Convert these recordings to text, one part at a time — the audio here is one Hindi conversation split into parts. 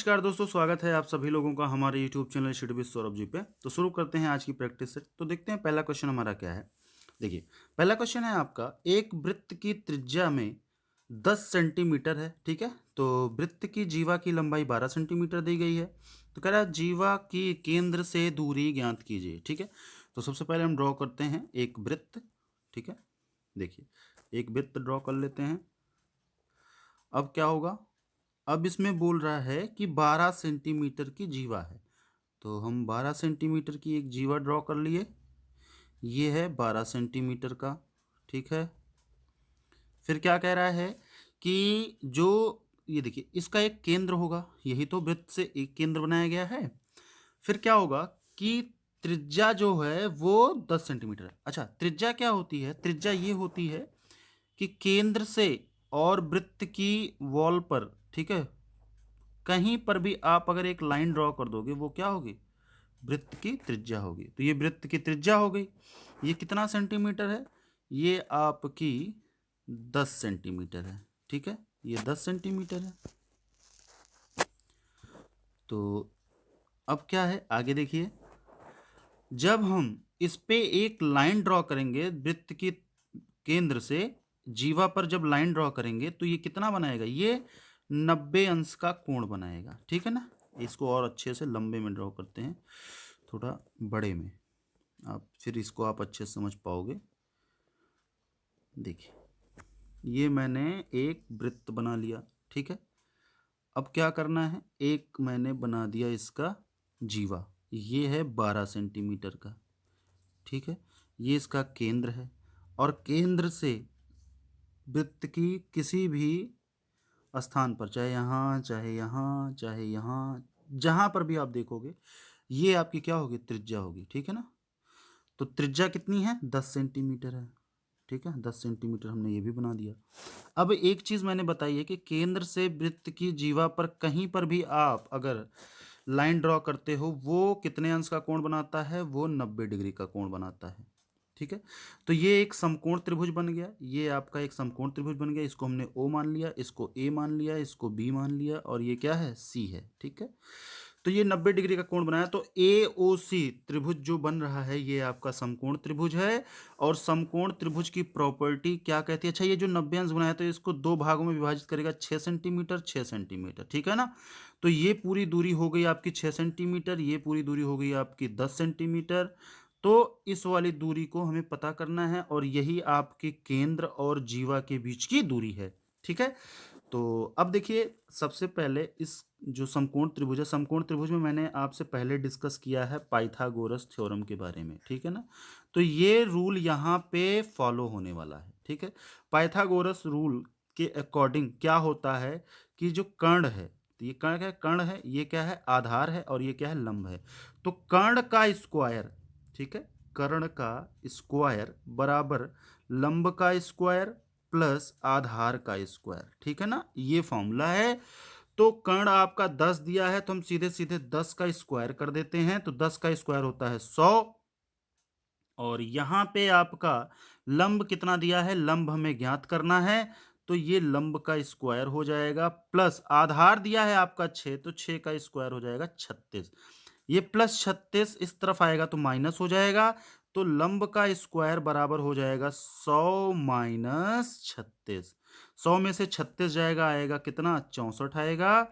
नमस्कार दोस्तों, स्वागत है आप सभी लोगों का हमारे YouTube channel study with Saurabh ji पे। तो शुरू करते हैं आज की प्रैक्टिस से। तो देखते हैं पहला क्वेश्चन हमारा क्या है। देखिए, पहला क्वेश्चन है आपका, एक वृत्त की त्रिज्या में 10 सेंटीमीटर है, ठीक है। तो वृत्त की जीवा की लंबाई 12 सेंटीमीटर दी गई है। तो कह रहा है जीवा की केंद्र से दूरी ज्ञात कीजिए, ठीक है। तो सबसे पहले हम ड्रॉ करते हैं एक वृत्त, ठीक है। देखिए, एक वृत्त ड्रॉ कर लेते हैं। अब क्या होगा, अब इसमें बोल रहा है कि 12 सेंटीमीटर की जीवा है। तो हम 12 सेंटीमीटर की एक जीवा ड्रॉ कर लिए। ये है 12 सेंटीमीटर का, ठीक है। फिर क्या कह रहा है कि जो ये देखिए, इसका एक केंद्र होगा, यही तो वृत्त से एक केंद्र बनाया गया है। फिर क्या होगा कि त्रिज्या जो है वो 10 सेंटीमीटर है। अच्छा, त्रिज्या क्या होती है? त्रिज्या ये होती है कि केंद्र से और वृत्त की वॉल पर, ठीक है, कहीं पर भी आप अगर एक लाइन ड्रॉ कर दोगे, वो क्या होगी? वृत्त की त्रिज्या होगी। तो ये वृत्त की त्रिज्या हो गई। ये कितना सेंटीमीटर है? ये आपकी 10 सेंटीमीटर है, ठीक है। ये 10 सेंटीमीटर है। तो अब क्या है, आगे देखिए। जब हम इस पे एक लाइन ड्रॉ करेंगे वृत्त की केंद्र से जीवा पर, जब लाइन ड्रॉ करेंगे तो ये कितना बनाएगा? ये 90 अंश का कोण बनाएगा, ठीक है ना। इसको और अच्छे से लंबे में ड्रॉ करते हैं, थोड़ा बड़े में, आप फिर इसको आप अच्छे से समझ पाओगे। देखिए, ये मैंने एक वृत्त बना लिया, ठीक है। अब क्या करना है, एक मैंने बना दिया इसका जीवा। ये है 12 सेंटीमीटर का, ठीक है। ये इसका केंद्र है, और केंद्र से वृत्त की किसी भी स्थान पर, चाहे यहाँ चाहे यहाँ चाहे यहाँ, जहाँ पर भी आप देखोगे, ये आपकी क्या होगी? त्रिज्या होगी, ठीक है ना। तो त्रिज्या कितनी है? 10 सेंटीमीटर है, ठीक है। 10 सेंटीमीटर हमने ये भी बना दिया। अब एक चीज़ मैंने बताई है कि केंद्र से वृत्त की जीवा पर कहीं पर भी आप अगर लाइन ड्रॉ करते हो, वो कितने अंश का कोण बनाता है? वो 90 डिग्री का कोण बनाता है, ठीक है। तो ये एक समकोण त्रिभुज बन गया। ये आपका एक समकोण त्रिभुज बन गया। इसको हमने ओ मान लिया, इसको ए मान लिया, इसको बी मान लिया, और ये क्या है? सी है, ठीक है। तो ये 90 डिग्री का कोण बनाया। तो ए ओ सी त्रिभुज जो बन रहा है, ये आपका समकोण त्रिभुज है। और समकोण त्रिभुज की प्रॉपर्टी क्या कहती है? अच्छा, ये जो 90 अंश बनाया, तो इसको दो भागों में विभाजित करेगा, 6 सेंटीमीटर 6 सेंटीमीटर, ठीक है ना। तो ये पूरी दूरी हो गई आपकी 6 सेंटीमीटर, ये पूरी दूरी हो गई आपकी 10 सेंटीमीटर। तो इस वाली दूरी को हमें पता करना है, और यही आपके केंद्र और जीवा के बीच की दूरी है, ठीक है। तो अब देखिए, सबसे पहले इस जो समकोण त्रिभुज है, समकोण त्रिभुज में मैंने आपसे पहले डिस्कस किया है पाइथागोरस थ्योरम के बारे में, ठीक है ना। तो ये रूल यहाँ पे फॉलो होने वाला है, ठीक है। पाइथागोरस रूल के अकॉर्डिंग क्या होता है कि जो कर्ण है, तो ये कर्ण क्या है? कर्ण है, ये क्या है? आधार है, और ये क्या है? लंब है। तो कर्ण का स्क्वायर, ठीक है, कर्ण का स्क्वायर बराबर लंब का स्क्वायर प्लस आधार का स्क्वायर, ठीक है ना। ये फॉर्मूला है। तो कर्ण आपका 10 दिया है, तो हम सीधे सीधे 10 का स्क्वायर कर देते हैं। तो 10 का स्क्वायर होता है 100। और यहां पे आपका लंब कितना दिया है? लंब हमें ज्ञात करना है। तो ये लंब का स्क्वायर हो जाएगा, प्लस आधार दिया है आपका 6, तो 6 का स्क्वायर हो जाएगा 36। ये प्लस 36 इस तरफ आएगा तो माइनस हो जाएगा। तो लंब का स्क्वायर बराबर हो जाएगा 100 माइनस 36। 100 में से 36 जाएगा, आएगा कितना? 64 आएगा।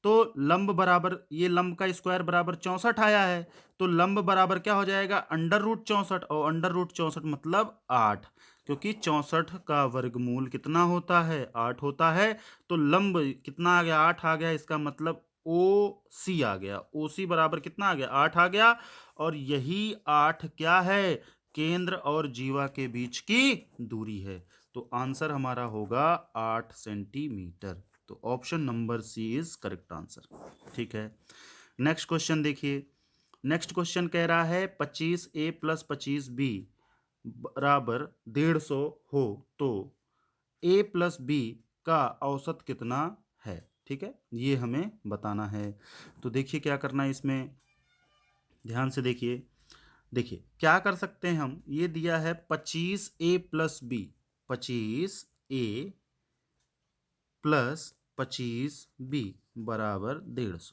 तो लंब बराबर, ये लंब का स्क्वायर बराबर 64 आया है। तो लंब बराबर क्या हो जाएगा? अंडर रूट 64, और अंडर रूट 64 मतलब 8, क्योंकि 64 का वर्गमूल कितना होता है? 8 होता है। तो लंब कितना आ गया? 8 आ गया। इसका मतलब ओ सी आ गया। ओ सी बराबर कितना आ गया? 8 आ गया। और यही 8 क्या है? केंद्र और जीवा के बीच की दूरी है। तो आंसर हमारा होगा 8 सेंटीमीटर। तो option number C is correct answer, ठीक है। नेक्स्ट क्वेश्चन देखिए। नेक्स्ट क्वेश्चन कह रहा है 25a प्लस 25b बराबर 150 हो तो a प्लस बी का औसत कितना है, ठीक है। ये हमें बताना है। तो देखिए क्या करना है इसमें, ध्यान से देखिए। देखिए क्या कर सकते हैं हम, ये दिया है 25a plus B, 25a plus 25b बराबर 150।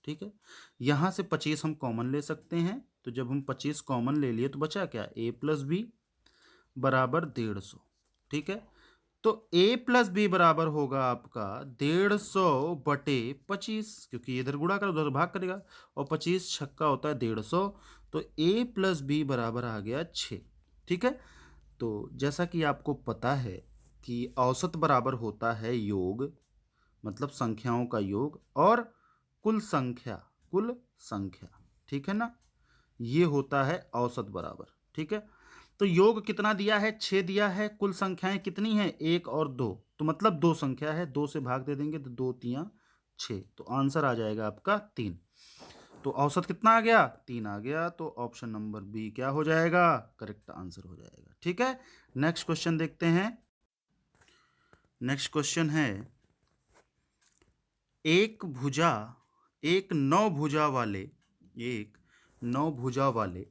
ठीक है, यहाँ से 25 हम कॉमन ले सकते हैं, तो जब हम 25 कॉमन ले लिए तो बचा क्या, a प्लस बी बराबर 150। ठीक है, तो a प्लस बी बराबर होगा आपका 150/25, क्योंकि इधर गुणा कर उधर भाग करेगा, और 25 छक्का होता है 150, तो a प्लस बी बराबर आ गया 6। ठीक है, तो जैसा कि आपको पता है कि औसत बराबर होता है योग, मतलब संख्याओं का योग, और कुल संख्या, कुल संख्या। ठीक है ना, ये होता है औसत बराबर। ठीक है, तो योग कितना दिया है, 6 दिया है, कुल संख्याएं कितनी हैं, 1 और 2, तो मतलब 2 संख्या है, 2 से भाग दे देंगे तो 2 3 6, तो आंसर आ जाएगा आपका 3। तो औसत कितना आ गया, 3 आ गया, तो ऑप्शन नंबर बी क्या हो जाएगा, करेक्ट आंसर हो जाएगा। ठीक है, नेक्स्ट क्वेश्चन देखते हैं। नेक्स्ट क्वेश्चन है, एक भुजा एक नौ भुजा वाले एक नौ भुजा वाले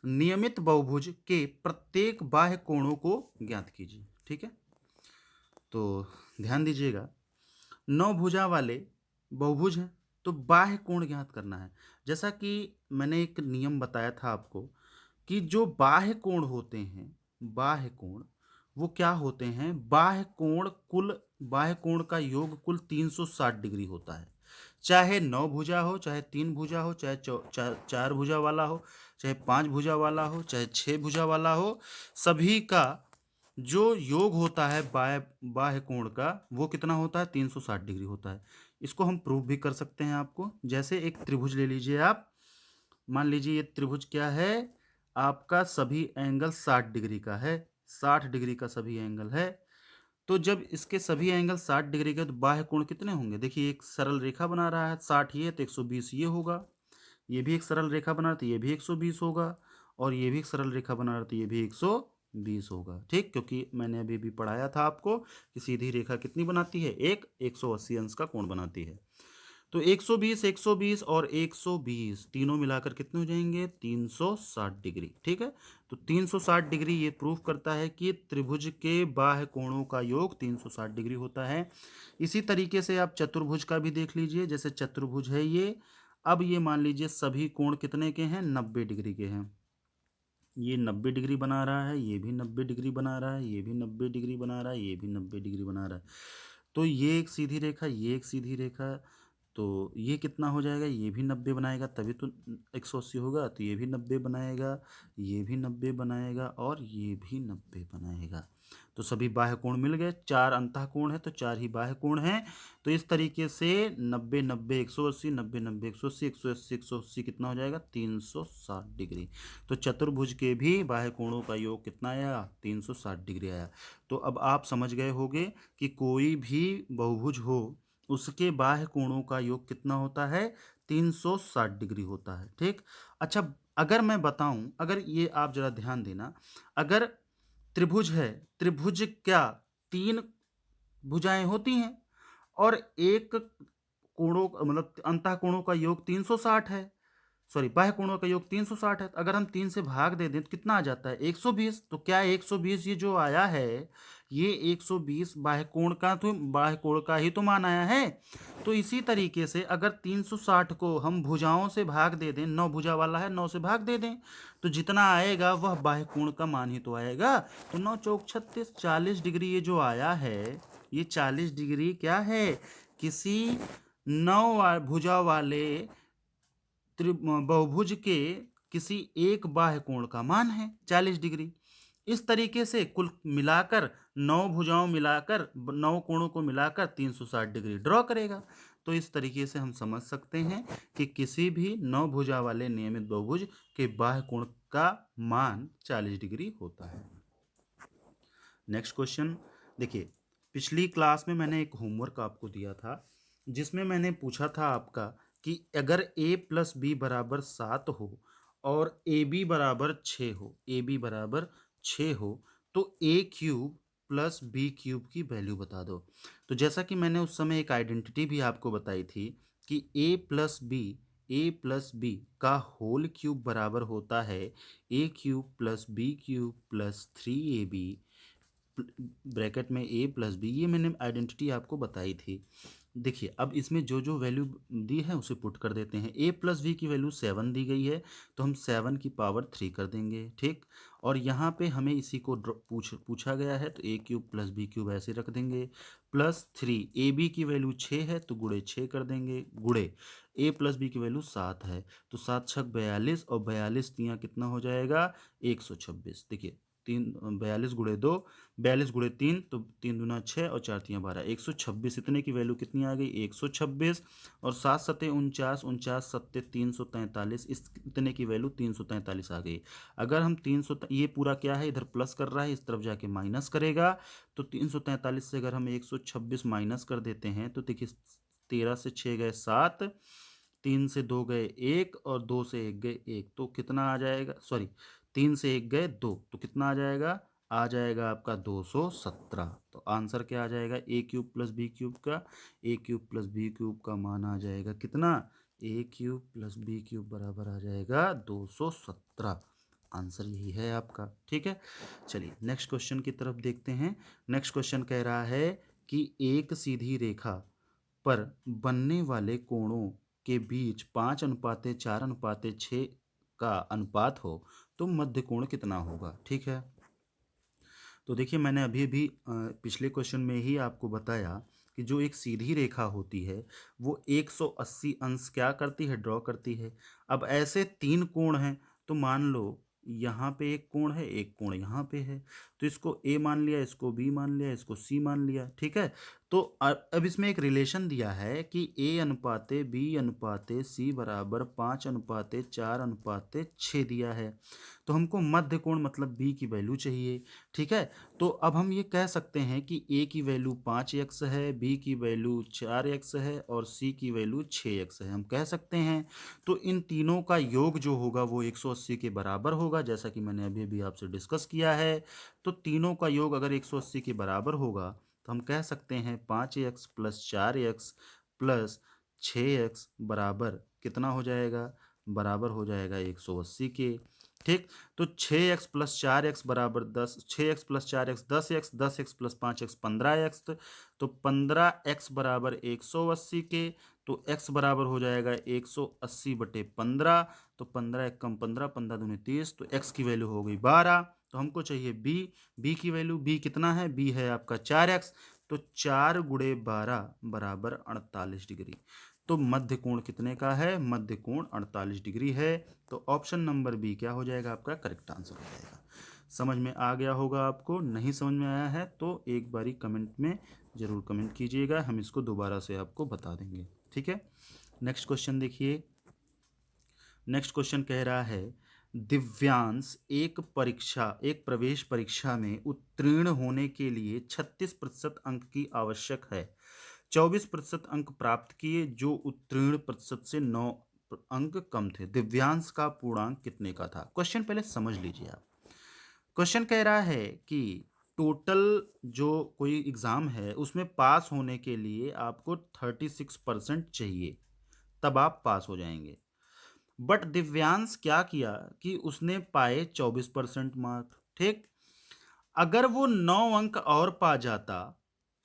नियमित बहुभुज के प्रत्येक बाह्य कोणों को ज्ञात कीजिए। ठीक है, तो ध्यान दीजिएगा, नौ भुजा वाले बहुभुज हैं, तो बाह्य कोण ज्ञात करना है। जैसा कि मैंने एक नियम बताया था आपको कि जो बाह्य कोण होते हैं, बाह्य कोण वो क्या होते हैं, बाह्य कोण का योग कुल 360 डिग्री होता है। चाहे 9 भुजा हो, चाहे 3 भुजा हो, चाहे 4 भुजा वाला हो, चाहे 5 भुजा वाला हो, चाहे 6 भुजा वाला हो, सभी का जो योग होता है बाह्य कोण का वो कितना होता है, 360 डिग्री होता है। इसको हम प्रूव भी कर सकते हैं आपको। जैसे एक त्रिभुज ले लीजिए आप, मान लीजिए ये त्रिभुज क्या है आपका, सभी एंगल 60 डिग्री का है, 60 डिग्री का सभी एंगल है। तो जब इसके सभी एंगल 60 डिग्री के, तो बाह्य कोण कितने होंगे, देखिए एक सरल रेखा बना रहा है, 60 ये तो 120 ये होगा, ये भी एक सरल रेखा बना रहा था, ये भी 120 होगा, और ये भी एक सरल रेखा बना रहा था, ये भी 120 होगा। ठीक, क्योंकि मैंने अभी भी पढ़ाया था आपको कि सीधी रेखा कितनी बनाती है, एक 180 अंश का कोण बनाती है। तो 120 120 और 120 तीनों मिलाकर कितने हो जाएंगे, 360 डिग्री। ठीक है, तो 360 डिग्री ये प्रूफ करता है कि त्रिभुज के बाह्य कोणों का योग 360 डिग्री होता है। इसी तरीके से आप चतुर्भुज का भी देख लीजिए, जैसे चतुर्भुज है ये, अब ये मान लीजिए सभी कोण कितने के हैं, 90 डिग्री के हैं। ये 90 डिग्री बना रहा है, ये भी 90 डिग्री बना रहा है, ये भी 90 डिग्री बना रहा है, ये भी 90 डिग्री बना रहा है। तो ये एक सीधी रेखा, ये एक सीधी रेखा, तो ये कितना हो जाएगा, ये भी 90 बनाएगा, तभी तो 180 होगा, तो ये भी 90 बनाएगा, ये भी 90 बनाएगा, और ये भी 90 बनाएगा। तो सभी बाह्य कोण मिल गए, 4 अंतः कोण है तो 4 ही बाह्य कोण हैं। तो इस तरीके से 90 90 180, 90 90 180, 180 180 कितना हो जाएगा, 360 डिग्री। तो चतुर्भुज के भी बाह्य कोणों का योग कितना आया, 360 डिग्री आया। तो अब आप समझ गए होंगे कि कोई भी बहुभुज हो उसके बाह्य कोणों का योग कितना होता है, 360 डिग्री होता है। ठीक, अच्छा अगर मैं बताऊं, अगर ये आप जरा ध्यान देना, अगर त्रिभुज है, त्रिभुज क्या 3 भुजाएं होती हैं, और एक कोणों मतलब अंतः कोणों का योग 360 है, सॉरी बाह्य कोणों का योग 360 है, तो अगर हम 3 से भाग दे दें तो कितना आ जाता है, 120। तो क्या 120 ये जो आया है, ये 120 बाह्य कोण का ही तो मान आया है। तो इसी तरीके से अगर 360 को हम भुजाओं से भाग दे दें, 9 भुजा वाला है, 9 से भाग दे दें, तो जितना आएगा वह बाह्य कोण का मान ही तो आएगा। तो 9 चौक 36, 40 डिग्री ये जो आया है, ये 40 डिग्री क्या है, किसी 9 भुजा वाले बहुभुज के किसी एक बाह्य कोण का मान है 40 डिग्री। इस तरीके से कुल मिलाकर 9 भुजाओं मिलाकर 9 कोणों को मिलाकर 360 डिग्री ड्रॉ करेगा। तो इस तरीके से हम समझ सकते हैं कि किसी भी 9 भुजा वाले नियमित बहुभुज के बाह्य कोण का मान 40 डिग्री होता है। नेक्स्ट क्वेश्चन देखिए, पिछली क्लास में मैंने एक होमवर्क आपको दिया था, जिसमें मैंने पूछा था आपका कि अगर a प्लस बी बराबर 7 हो और ए बी बराबर 6 हो, ए बी बराबर 6 हो, तो a cube plus B cube की वैल्यू बता दो। तो जैसा कि मैंने उस समय एक आइडेंटिटी भी आपको बताई थी कि ए प्लस बी का होल क्यूब बराबर होता है a cube plus B cube plus 3ab bracket में a प्लस बी, ये मैंने आइडेंटिटी आपको बताई थी। देखिए अब इसमें जो जो वैल्यू दी है उसे पुट कर देते हैं। a प्लस बी की वैल्यू 7 दी गई है, तो हम 7 की पावर 3 कर देंगे, ठीक। और यहाँ पे हमें इसी को पूछा गया है, तो a cube plus B cube ऐसे रख देंगे, प्लस 3 ए बी की वैल्यू 6 है तो गुणे 6 कर देंगे, गुणे a प्लस बी की वैल्यू 7 है, तो 7 छक 42 और 42 तियाँ कितना हो जाएगा 126। देखिए 42 गुणे 2, 42 गुणे 3, तो 3 दूना 6 और 4 तियाँ 12, 126। इतने की वैल्यू कितनी आ गई 126, और 7 सत्ते 49, 49 सत्ते 343, इस इतने की वैल्यू 343 आ गई। अगर हम 300, ये पूरा क्या है इधर प्लस कर रहा है, इस तरफ जाके माइनस करेगा, तो 343 से अगर हम 126 माइनस कर देते हैं तो देखिए 13 से 6 गए 7, 3 से 2 गए 1 और 2 से 1 गए 1, तो कितना आ जाएगा, सॉरी 3 से 1 गए 2, तो कितना आ जाएगा आपका 217। तो आंसर क्या आ जाएगा ए क्यूब प्लस बी क्यूब का, ए क्यूब प्लस बी क्यूब का मान आ जाएगा कितना, ए क्यूब प्लस बी क्यूब बराबर आ जाएगा 217। आंसर यही है आपका, ठीक है। चलिए नेक्स्ट क्वेश्चन की तरफ देखते हैं। नेक्स्ट क्वेश्चन कह रहा है कि एक सीधी रेखा पर बनने वाले कोणों के बीच 5:4:6 का अनुपात हो तो मध्य कोण कितना होगा, ठीक है। तो देखिए मैंने अभी भी पिछले क्वेश्चन में ही आपको बताया कि जो एक सीधी रेखा होती है वो 180 अंश क्या करती है, ड्रॉ करती है। अब ऐसे 3 कोण हैं, तो मान लो यहाँ पे एक कोण है, एक कोण यहाँ पे है, तो इसको ए मान लिया, इसको बी मान लिया, इसको सी मान लिया, ठीक है। तो अब इसमें एक रिलेशन दिया है कि ए अनुपाते बी अनुपाते सी बराबर 5:4:6 दिया है, तो हमको मध्य कोण मतलब बी की वैल्यू चाहिए, ठीक है। तो अब हम ये कह सकते हैं कि ए की वैल्यू 5x है, बी की वैल्यू 4x है और सी की वैल्यू 6x है, हम कह सकते हैं। तो इन तीनों का योग जो होगा वो 180 के बराबर होगा, जैसा कि मैंने अभी भी आपसे डिस्कस किया है। तो तीनों का योग अगर 180 के बराबर होगा तो हम कह सकते हैं 5x plus 4x plus 6x बराबर कितना हो जाएगा, बराबर हो जाएगा 180 के, ठीक। तो 6x प्लस 4x बराबर 10, 6x plus 4x 10x, 10x plus 5x 15x, तो 15x बराबर 180 के, तो x बराबर हो जाएगा 180/15, तो 15 एकम 15, 15 दूनी 30, तो x की वैल्यू हो गई 12। तो हमको चाहिए b की वैल्यू, b कितना है, b है आपका 4x, तो 4 गुणे 12 बराबर 48 डिग्री। तो मध्य कोण कितने का है, मध्य कोण 48 डिग्री है। तो ऑप्शन नंबर बी क्या हो जाएगा आपका करेक्ट आंसर हो जाएगा। समझ में आ गया होगा आपको, नहीं समझ में आया है तो एक बारी कमेंट में ज़रूर कमेंट कीजिएगा, हम इसको दोबारा से आपको बता देंगे, ठीक है। नेक्स्ट क्वेश्चन देखिए। नेक्स्ट क्वेश्चन कह रहा है दिव्यांश एक प्रवेश परीक्षा में उत्तीर्ण होने के लिए 36% अंक की आवश्यक है, 24% अंक प्राप्त किए, जो उत्तीर्ण प्रतिशत से 9 अंक कम थे, दिव्यांश का पूर्णांक कितने का था। क्वेश्चन पहले समझ लीजिए आप। क्वेश्चन कह रहा है कि टोटल जो कोई एग्जाम है उसमें पास होने के लिए आपको 36% चाहिए, तब आप पास हो जाएंगे। बट दिव्यांश क्या किया कि उसने पाए 24% मार्क, ठीक। अगर वो 9 अंक और पा जाता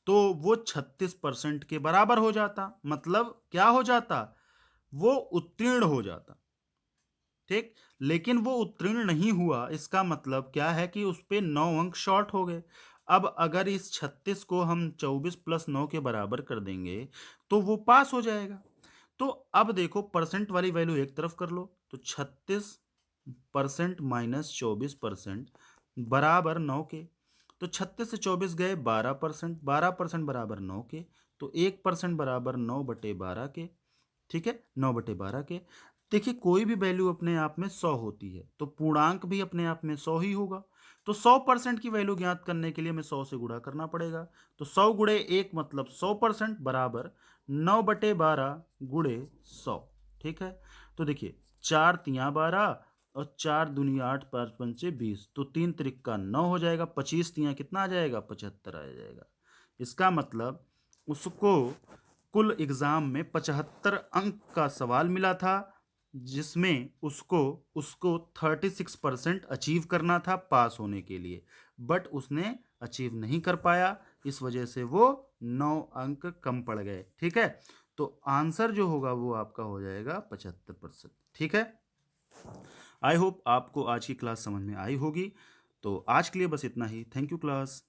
तो वो 36% के बराबर हो जाता, मतलब क्या हो जाता, वो उत्तीर्ण हो जाता, ठीक। लेकिन वो उत्तीर्ण नहीं हुआ, इसका मतलब क्या है कि उस पे 9 अंक शॉर्ट हो गए। अब अगर इस 36 को हम 24 प्लस 9 के बराबर कर देंगे तो वो पास हो जाएगा। तो अब देखो परसेंट वाली वैल्यू एक तरफ कर लो, तो 36% माइनस 24% बराबर 9 के, तो 36 से 24 गए 12%, 12% बराबर 9 के, तो 1% बराबर 9/12 के, ठीक है, 9/12 के। देखिए कोई भी वैल्यू अपने आप में 100 होती है तो पूर्णांक भी अपने आप में 100 ही होगा। तो 100% की वैल्यू ज्ञात करने के लिए हमें 100 से गुणा करना पड़ेगा, तो 100 गुणे 1 मतलब 100% बराबर 9/12 गुणे 100, ठीक है। तो देखिए 4 तियाँ 12 और 4 दूनी 8, 5 पंचे 20, तो 3 त्रिक 9 हो जाएगा, 25 तियाँ कितना आ जाएगा 75 आ जाएगा। इसका मतलब उसको कुल एग्जाम में 75 अंक का सवाल मिला था, जिसमें उसको उसको 36% अचीव करना था पास होने के लिए, बट उसने अचीव नहीं कर पाया, इस वजह से वो 9 अंक कम पड़ गए। ठीक है, तो आंसर जो होगा वो आपका हो जाएगा 75%। ठीक है, आई होप आपको आज की क्लास समझ में आई होगी। तो आज के लिए बस इतना ही। Thank you class.